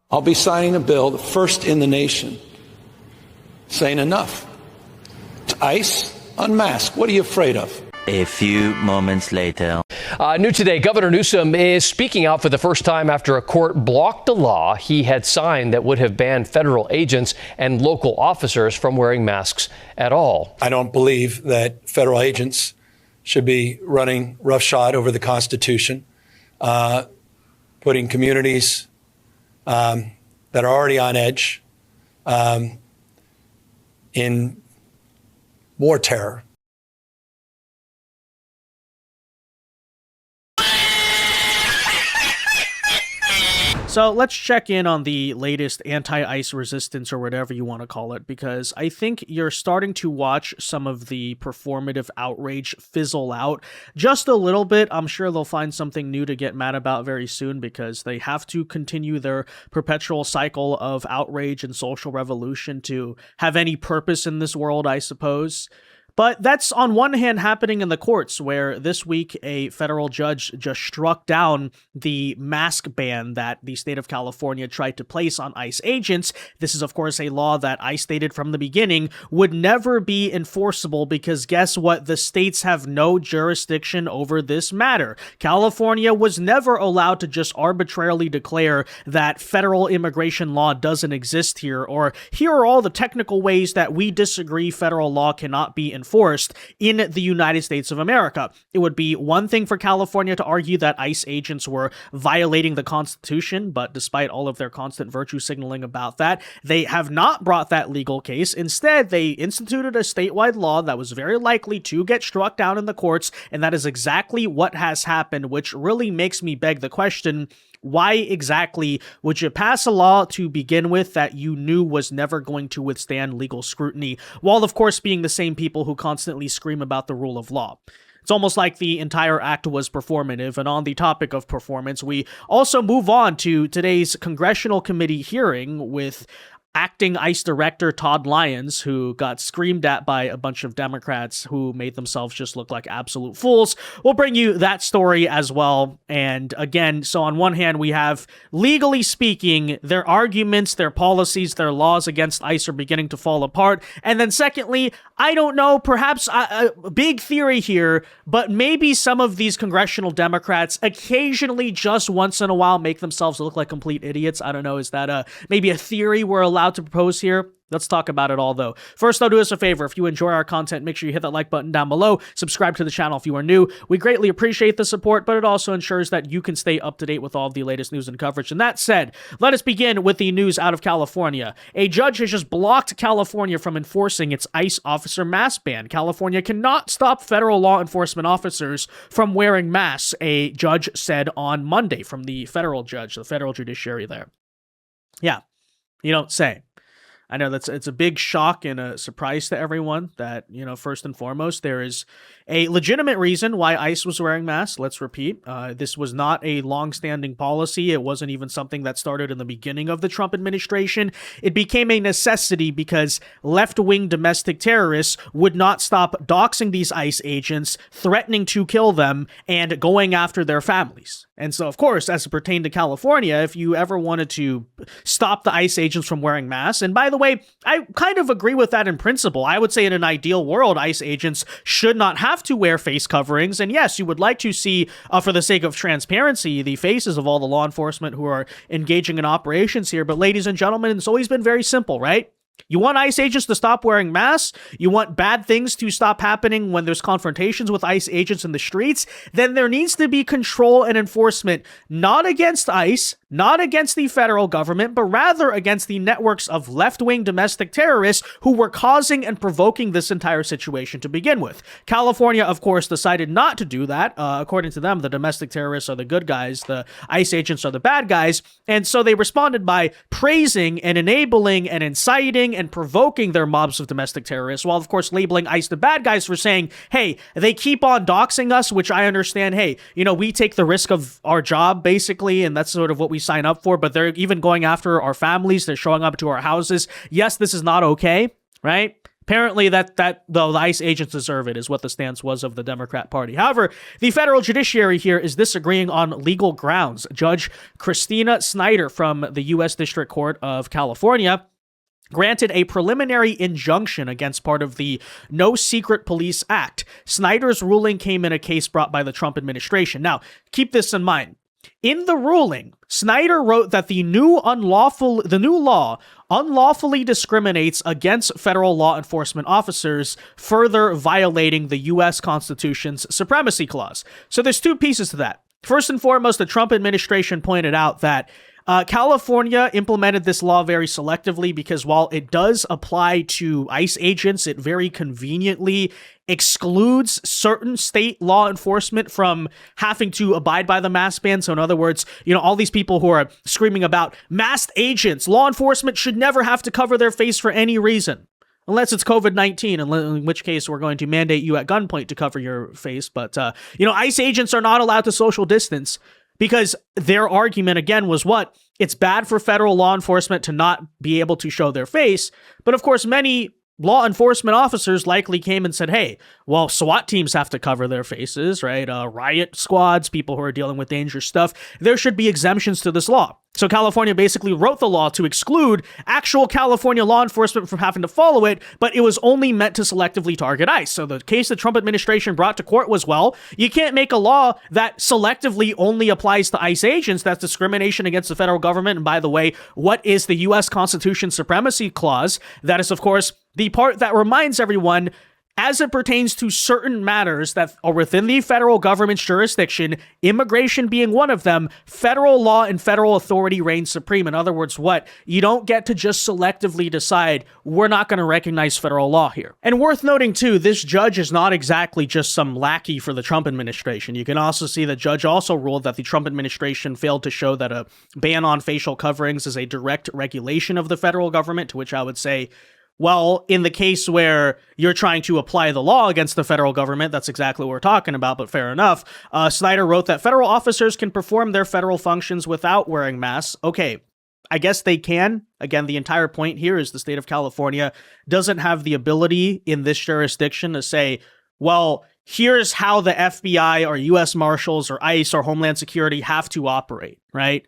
I'll be signing a bill, the first in the nation, saying enough. ICE, unmask. What are you afraid of? A few moments later. New today, Governor Newsom is speaking out for the first time after a court blocked a law he had signed that would have banned federal agents and local officers from wearing masks at all. I don't believe that federal agents should be running roughshod over the Constitution, putting communities that are already on edge in more terror. So let's check in on the latest anti-ICE resistance, or whatever you want to call it, because I think you're starting to watch some of the performative outrage fizzle out just a little bit. I'm sure they'll find something new to get mad about very soon, because they have to continue their perpetual cycle of outrage and social revolution to have any purpose in this world, I suppose. But that's on one hand happening in the courts, where this week a federal judge just struck down the mask ban that the state of California tried to place on ICE agents. This is, of course, a law that ICE stated from the beginning would never be enforceable, because guess what? The states have no jurisdiction over this matter. California was never allowed to just arbitrarily declare that federal immigration law doesn't exist here, or here are all the technical ways that we disagree federal law cannot be enforced in the United States of America. It would be one thing for California to argue that ICE agents were violating the Constitution, but despite all of their constant virtue signaling about that, they have not brought that legal case. Instead, they instituted a statewide law that was very likely to get struck down in the courts, and that is exactly what has happened, which really makes me beg the question, why exactly would you pass a law to begin with that you knew was never going to withstand legal scrutiny, while of course being the same people who constantly scream about the rule of law? It's almost like the entire act was performative. And on the topic of performance, we also move on to today's Congressional Committee hearing with acting ICE Director Todd Lyons, who got screamed at by a bunch of Democrats who made themselves just look like absolute fools. We'll bring you that story as well. And again, so on one hand, we have, legally speaking, their arguments, their policies, their laws against ICE are beginning to fall apart. And then secondly, I don't know, perhaps a big theory here, but maybe some of these congressional Democrats occasionally, just once in a while, make themselves look like complete idiots. I don't know, is that maybe a theory we're allowed to propose here? Let's talk about it all, though. First, though, do us a favor. If you enjoy our content, make sure you hit that like button down below. Subscribe to the channel if you are new. We greatly appreciate the support, but it also ensures that you can stay up to date with all of the latest news and coverage. And that said, let us begin with the news out of California. A judge has just blocked California from enforcing its ICE officer mask ban. California cannot stop federal law enforcement officers from wearing masks, a judge said on Monday, from the federal judge, the federal judiciary there. Yeah, you don't say. I know it's a big shock and a surprise to everyone that, first and foremost, there is a legitimate reason why ICE was wearing masks. Let's repeat, this was not a long-standing policy. It wasn't even something that started in the beginning of the Trump administration. It became a necessity because left-wing domestic terrorists would not stop doxing these ICE agents, threatening to kill them, and going after their families. And so, of course, as it pertained to California, if you ever wanted to stop the ICE agents from wearing masks, and by the way, I kind of agree with that in principle. I would say in an ideal world, ICE agents should not have to wear face coverings. And yes, you would like to see, for the sake of transparency, the faces of all the law enforcement who are engaging in operations here. But ladies and gentlemen, it's always been very simple, right? You want ICE agents to stop wearing masks? You want bad things to stop happening when there's confrontations with ICE agents in the streets? Then there needs to be control and enforcement, not against ICE, not against the federal government, but rather against the networks of left-wing domestic terrorists who were causing and provoking this entire situation to begin with. California, of course, decided not to do that. According to them, the domestic terrorists are the good guys, the ICE agents are the bad guys, and so they responded by praising and enabling and inciting and provoking their mobs of domestic terrorists, while of course labeling ICE the bad guys for saying, hey, they keep on doxing us, which I understand, hey, we take the risk of our job basically, and that's sort of what we sign up for, but they're even going after our families, they're showing up to our houses. Yes, this is not okay, right? Apparently the ICE agents deserve it is what the stance was of the Democrat Party. However, the federal judiciary here is disagreeing on legal grounds. Judge Christina Snyder from the U.S. District Court of California granted a preliminary injunction against part of the No Secret Police Act. Snyder's ruling came in a case brought by the Trump administration. Now, keep this in mind. In the ruling, Snyder wrote that the new law unlawfully discriminates against federal law enforcement officers, further violating the U.S. Constitution's Supremacy Clause. So there's two pieces to that. First and foremost, the Trump administration pointed out that California implemented this law very selectively because while it does apply to ICE agents, it very conveniently excludes certain state law enforcement from having to abide by the mask ban. So in other words, all these people who are screaming about masked agents, law enforcement should never have to cover their face for any reason. Unless it's COVID-19, in which case we're going to mandate you at gunpoint to cover your face. But, ICE agents are not allowed to social distance because their argument, again, was what? It's bad for federal law enforcement to not be able to show their face. But of course, many law enforcement officers likely came and said, hey, well, SWAT teams have to cover their faces, right? Riot squads, people who are dealing with dangerous stuff. There should be exemptions to this law. So California basically wrote the law to exclude actual California law enforcement from having to follow it, but it was only meant to selectively target ICE. So the case the Trump administration brought to court was, well, you can't make a law that selectively only applies to ICE agents. That's discrimination against the federal government. And by the way, what is the U.S. Constitution Supremacy Clause? That is, of course, the part that reminds everyone, as it pertains to certain matters that are within the federal government's jurisdiction, immigration being one of them, federal law and federal authority reigns supreme. In other words, what? You don't get to just selectively decide, we're not going to recognize federal law here. And worth noting too, this judge is not exactly just some lackey for the Trump administration. You can also see the judge also ruled that the Trump administration failed to show that a ban on facial coverings is a direct regulation of the federal government, to which I would say, well, in the case where you're trying to apply the law against the federal government, that's exactly what we're talking about, but fair enough. Snyder wrote that federal officers can perform their federal functions without wearing masks. Okay, I guess they can. Again, the entire point here is the state of California doesn't have the ability in this jurisdiction to say, well, here's how the FBI or U.S. Marshals or ICE or Homeland Security have to operate, right?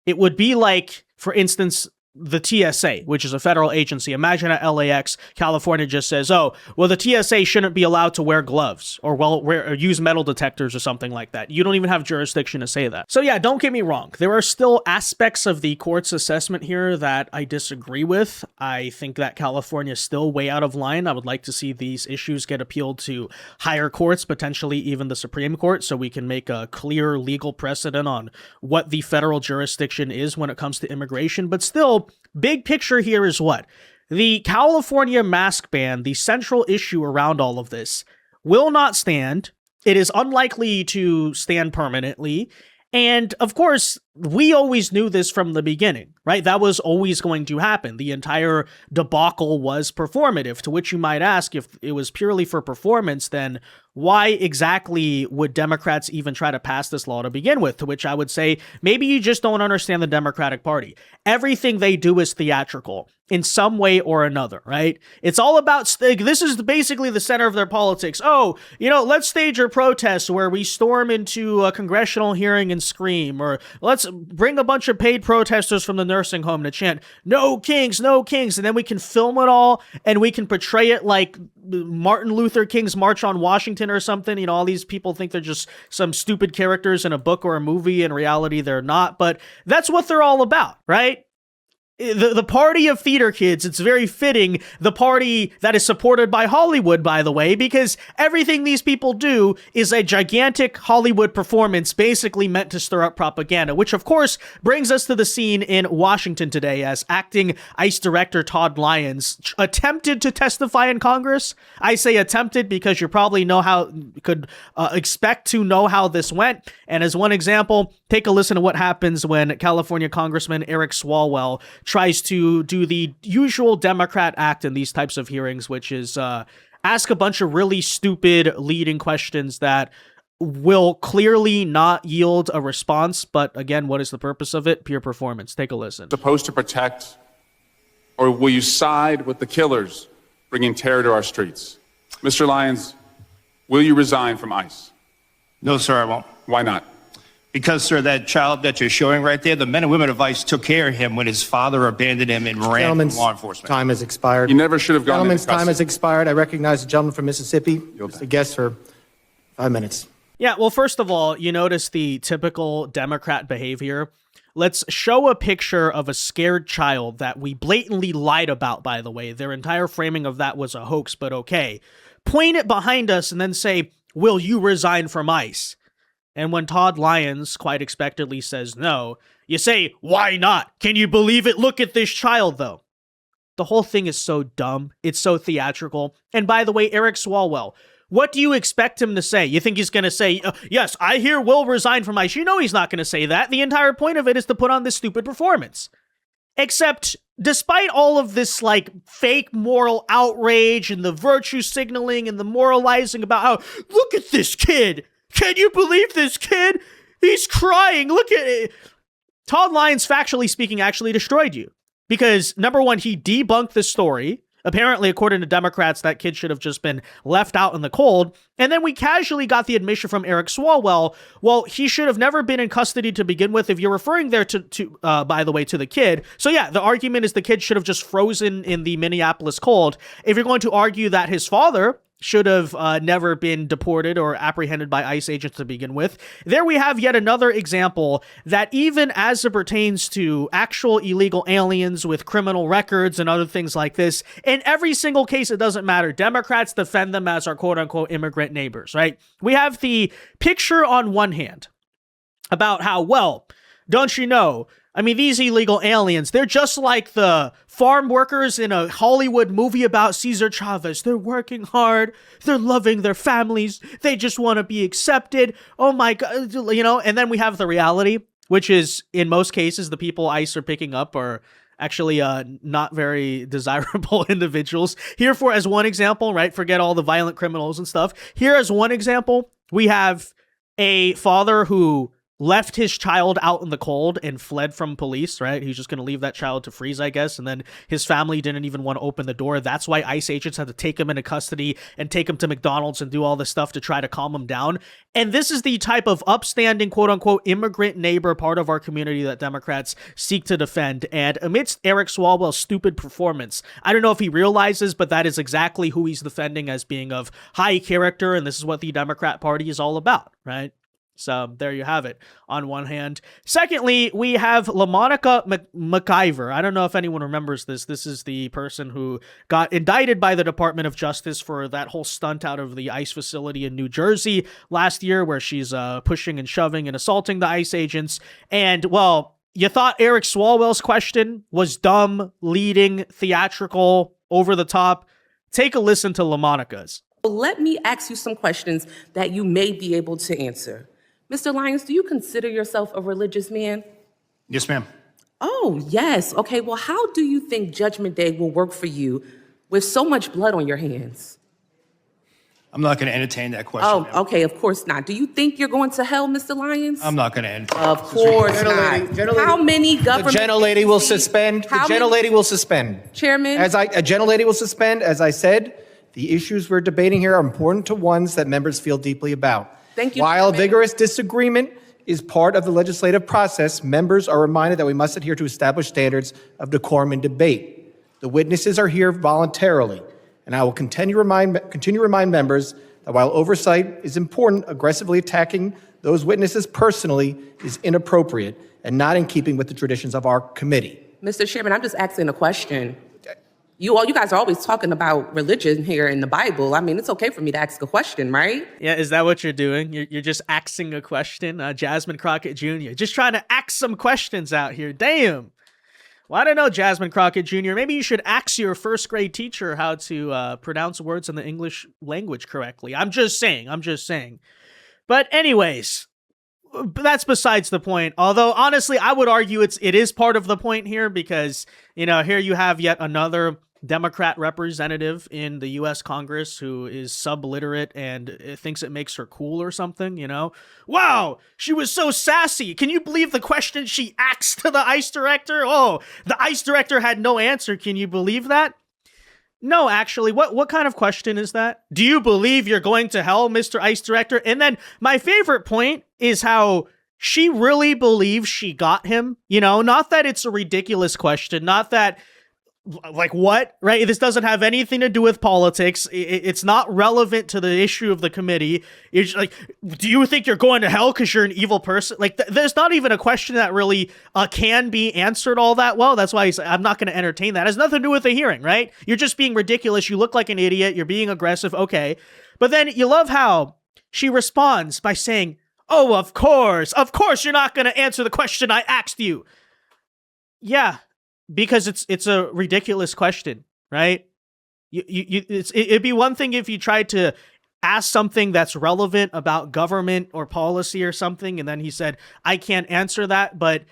It would be like, for instance, the TSA, which is a federal agency. Imagine at LAX, California just says, oh, well, the TSA shouldn't be allowed to wear gloves or use metal detectors or something like that. You don't even have jurisdiction to say that. So yeah, don't get me wrong. There are still aspects of the court's assessment here that I disagree with. I think that California is still way out of line. I would like to see these issues get appealed to higher courts, potentially even the Supreme Court, so we can make a clear legal precedent on what the federal jurisdiction is when it comes to immigration. But still, big picture here is what? The California mask ban, the central issue around all of this, will not stand. It is unlikely to stand permanently. And of course, we always knew this from the beginning, right? That was always going to happen. The entire debacle was performative, to which you might ask, if it was purely for performance, then why exactly would Democrats even try to pass this law to begin with? To which I would say, maybe you just don't understand the Democratic Party. Everything they do is theatrical in some way or another, right? It's all about, this is basically the center of their politics. Oh, let's stage a protest where we storm into a congressional hearing and scream, or let's bring a bunch of paid protesters from the nursing home to chant, no kings, no kings. And then we can film it all and we can portray it like Martin Luther King's March on Washington or something. All these people think they're just some stupid characters in a book or a movie. In reality, they're not. But that's what they're all about, right? The party of theater kids, it's very fitting, the party that is supported by Hollywood, by the way, because everything these people do is a gigantic Hollywood performance basically meant to stir up propaganda, which of course brings us to the scene in Washington today as acting ICE Director Todd Lyons attempted to testify in Congress. I say attempted because you probably could expect to know how this went. And as one example, take a listen to what happens when California Congressman Eric Swalwell tries to do the usual Democrat act in these types of hearings, which is ask a bunch of really stupid leading questions that will clearly not yield a response. But again, what is the purpose of it? Pure performance. Take a listen. Supposed to protect, or will you side with the killers, bringing terror to our streets. Mr. Lyons, will you resign from ICE? No, sir, I won't. Why not? Because, sir, that child that you're showing right there, the men and women of ICE took care of him when his father abandoned him and ran from law enforcement. Time has expired. You never should have gone into Gentleman's time has expired. I recognize the gentleman from Mississippi. The guest for 5 minutes. Yeah, well, first of all, you notice the typical Democrat behavior. Let's show a picture of a scared child that we blatantly lied about, by the way. Their entire framing of that was a hoax, but okay. Point it behind us and then say, will you resign from ICE? And when Todd Lyons quite expectedly says no, you say, why not? Can you believe it? Look at this child, though. The whole thing is so dumb. It's so theatrical. And by the way, Eric Swalwell, what do you expect him to say? You think he's going to say, yes, I hear Will resign from ICE? You know he's not going to say that. The entire point of it is to put on this stupid performance. Except, despite all of this, like, fake moral outrage and the virtue signaling and the moralizing about how, look at this kid. Can you believe this kid? He's crying. Look at it. Todd Lyons, factually speaking, actually destroyed you. Because, number one, he debunked the story. Apparently, according to Democrats, that kid should have just been left out in the cold. And then we casually got the admission from Eric Swalwell, well, he should have never been in custody to begin with, if you're referring there to by the way, to the kid. So yeah, the argument is the kid should have just frozen in the Minneapolis cold. If you're going to argue that his father should have never been deported or apprehended by ICE agents to begin with, there we have yet another example that even as it pertains to actual illegal aliens with criminal records and other things like this, in every single case, it doesn't matter. Democrats defend them as our quote-unquote immigrant neighbors, right? We have the picture on one hand about how, well, don't you know, I mean, these illegal aliens, they're just like the farm workers in a Hollywood movie about Cesar Chavez. They're working hard. They're loving their families. They just want to be accepted. Oh my God, you know, and then we have the reality, which is in most cases, the people ICE are picking up are actually not very desirable individuals. Here for as one example, right? Forget all the violent criminals and stuff. Here as one example, we have a father who left his child out in the cold and fled from police, right? He's just going to leave that child to freeze, I guess. And then his family didn't even want to open the door. That's why ICE agents had to take him into custody and take him to McDonald's and do all this stuff to try to calm him down. And this is the type of upstanding, quote unquote, immigrant neighbor part of our community that Democrats seek to defend. And amidst Eric Swalwell's stupid performance, I don't know if he realizes, but that is exactly who he's defending as being of high character. And this is what the Democrat Party is all about, right? So there you have it on one hand. Secondly, we have LaMonica McIver. I don't know if anyone remembers this. This is the person who got indicted by the Department of Justice for that whole stunt out of the ICE facility in New Jersey last year where she's pushing and shoving and assaulting the ICE agents. And, well, you thought Eric Swalwell's question was dumb, leading, theatrical, over the top. Take a listen to LaMonica's. Let me ask you some questions that you may be able to answer. Mr. Lyons, do you consider yourself a religious man? Yes, ma'am. Oh, yes. Okay, well, how do you think Judgment Day will work for you with so much blood on your hands? I'm not going to entertain that question. Oh, ma'am. okay, of course not. Do you think you're going to hell, Mr. Lyons? I'm not going to entertain. Of course not. How many government... The gentlelady will suspend. The gentlelady will suspend. Chairman? A gentlelady will suspend. As I said, the issues we're debating here are important to ones that members feel deeply about. Thank you. While vigorous disagreement is part of the legislative process, members are reminded that we must adhere to established standards of decorum and debate. The witnesses are here voluntarily, and I will continue to remind members that while oversight is important, aggressively attacking those witnesses personally is inappropriate and not in keeping with the traditions of our committee. Mr. Chairman, I'm just asking a question. You guys are always talking about religion here in the Bible. I mean, it's okay for me to ask a question, right? Yeah, is that what you're doing? You're just asking a question? Jasmine Crockett Jr. Just trying to ask some questions out here. Damn. Well, I don't know, Jasmine Crockett Jr. Maybe you should ask your first grade teacher how to pronounce words in the English language correctly. I'm just saying. But anyways, that's besides the point. Although, honestly, I would argue it is part of the point here because, you know, here you have yet another Democrat representative in the U.S. Congress who is subliterate and thinks it makes her cool or something, you know? Wow, she was so sassy. Can you believe the question she asked to the ICE director? Oh, the ICE director had no answer. Can you believe that? No, actually, what kind of question is that? Do you believe you're going to hell, Mr. ICE Director? And then my favorite point is how she really believes she got him. You know, not that it's a ridiculous question, not that, like, what, right? This doesn't have anything to do with politics. It's not relevant to the issue of the committee. It's like, do you think you're going to hell because you're an evil person? Like, there's not even a question that really can be answered all that well. That's why I'm not going to entertain that. It has nothing to do with the hearing, right? You're just being ridiculous. You look like an idiot. You're being aggressive. Okay. But then you love how she responds by saying, oh, of course you're not going to answer the question I asked you. Yeah. Because it's a ridiculous question, right? It'd be one thing if you tried to ask something that's relevant about government or policy or something, and then he said, I can't answer that, but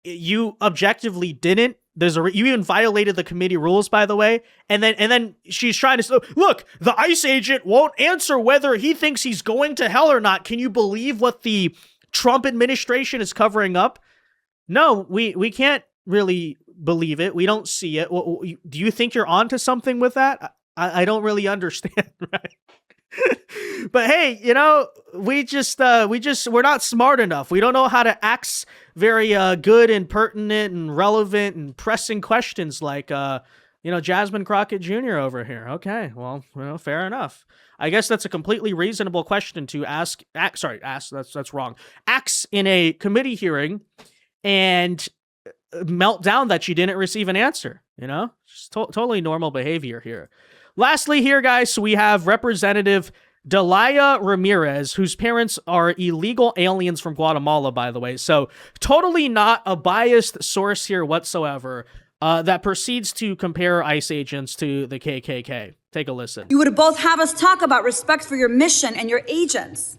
you objectively didn't. You even violated the committee rules, by the way. And then she's trying to say, look, the ICE agent won't answer whether he thinks he's going to hell or not. Can you believe what the Trump administration is covering up? No, we can't really believe it. We don't see it. Do you think you're onto something with that? I don't really understand, right? But hey, you know, we're not smart enough. We don't know how to ask very good and pertinent and relevant and pressing questions like Jasmine Crockett Jr. over here. Okay, well, fair enough. I guess that's a completely reasonable question to ask. That's wrong. Ask in a committee hearing and melt down that you didn't receive an answer. You know, just totally normal behavior here. Lastly here, guys, we have Representative Delaya Ramirez, whose parents are illegal aliens from Guatemala, by the way. So totally not a biased source here whatsoever, that proceeds to compare ICE agents to the KKK. Take a listen. You would both have us talk about respect for your mission and your agents.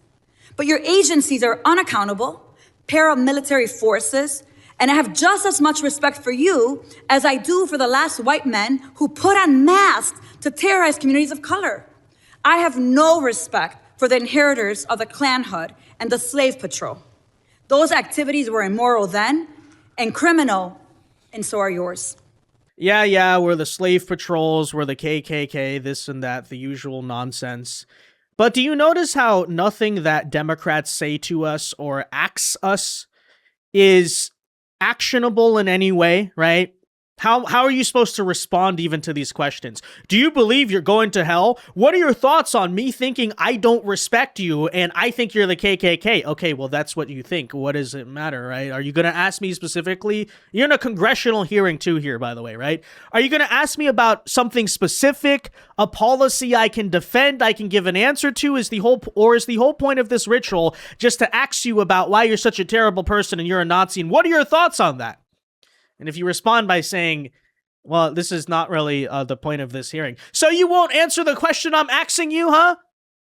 But your agencies are unaccountable, paramilitary forces, and I have just as much respect for you as I do for the last white men who put on masks to terrorize communities of color. I have no respect for the inheritors of the clanhood and the slave patrol. Those activities were immoral then and criminal, and so are yours. Yeah, we're the slave patrols, we're the KKK, this and that, the usual nonsense. But do you notice how nothing that Democrats say to us or ask us is actionable in any way, right? How are you supposed to respond even to these questions? Do you believe you're going to hell? What are your thoughts on me thinking I don't respect you and I think you're the KKK? Okay, well, that's what you think. What does it matter, right? Are you going to ask me specifically? You're in a congressional hearing too here, by the way, right? Are you going to ask me about something specific, a policy I can defend, I can give an answer to? Is the whole point of this ritual just to ask you about why you're such a terrible person and you're a Nazi? And what are your thoughts on that? And if you respond by saying, well, this is not really the point of this hearing, so you won't answer the question I'm asking you, huh?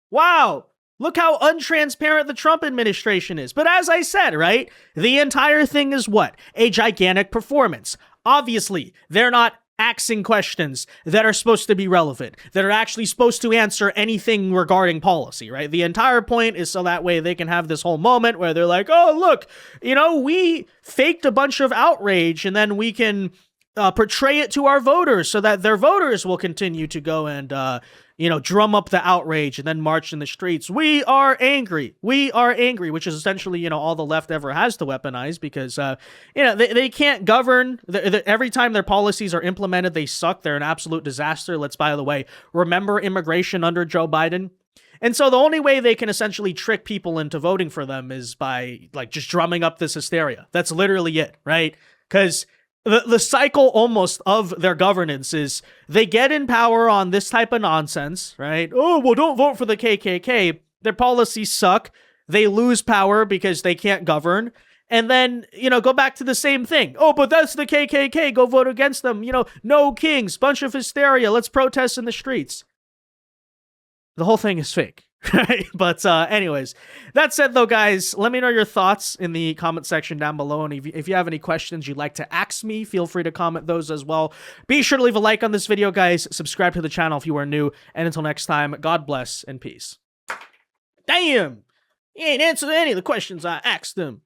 Wow. Look how untransparent the Trump administration is. But as I said, right, the entire thing is what? A gigantic performance. Obviously, they're not asking questions that are supposed to be relevant, that are actually supposed to answer anything regarding policy, right? The entire point is so that way they can have this whole moment where they're like, oh, look, we faked a bunch of outrage and then we can portray it to our voters so that their voters will continue to go and, drum up the outrage and then march in the streets. We are angry, which is essentially, all the left ever has to weaponize because, they can't govern. Every time their policies are implemented, they suck. They're an absolute disaster. Let's, by the way, remember immigration under Joe Biden. And so the only way they can essentially trick people into voting for them is by just drumming up this hysteria. That's literally it, right? Because the cycle almost of their governance is they get in power on this type of nonsense, right? Oh, well, don't vote for the KKK. Their policies suck. They lose power because they can't govern. And then, go back to the same thing. Oh, but that's the KKK. Go vote against them. No kings, bunch of hysteria. Let's protest in the streets. The whole thing is fake. Right? But anyways, that said though, guys, let me know your thoughts in the comment section down below. And if you have any questions you'd like to ask me, feel free to comment those as well. Be sure to leave a like on this video, guys. Subscribe to the channel if you are new. And until next time, God bless and peace. Damn! He ain't answered any of the questions I asked him.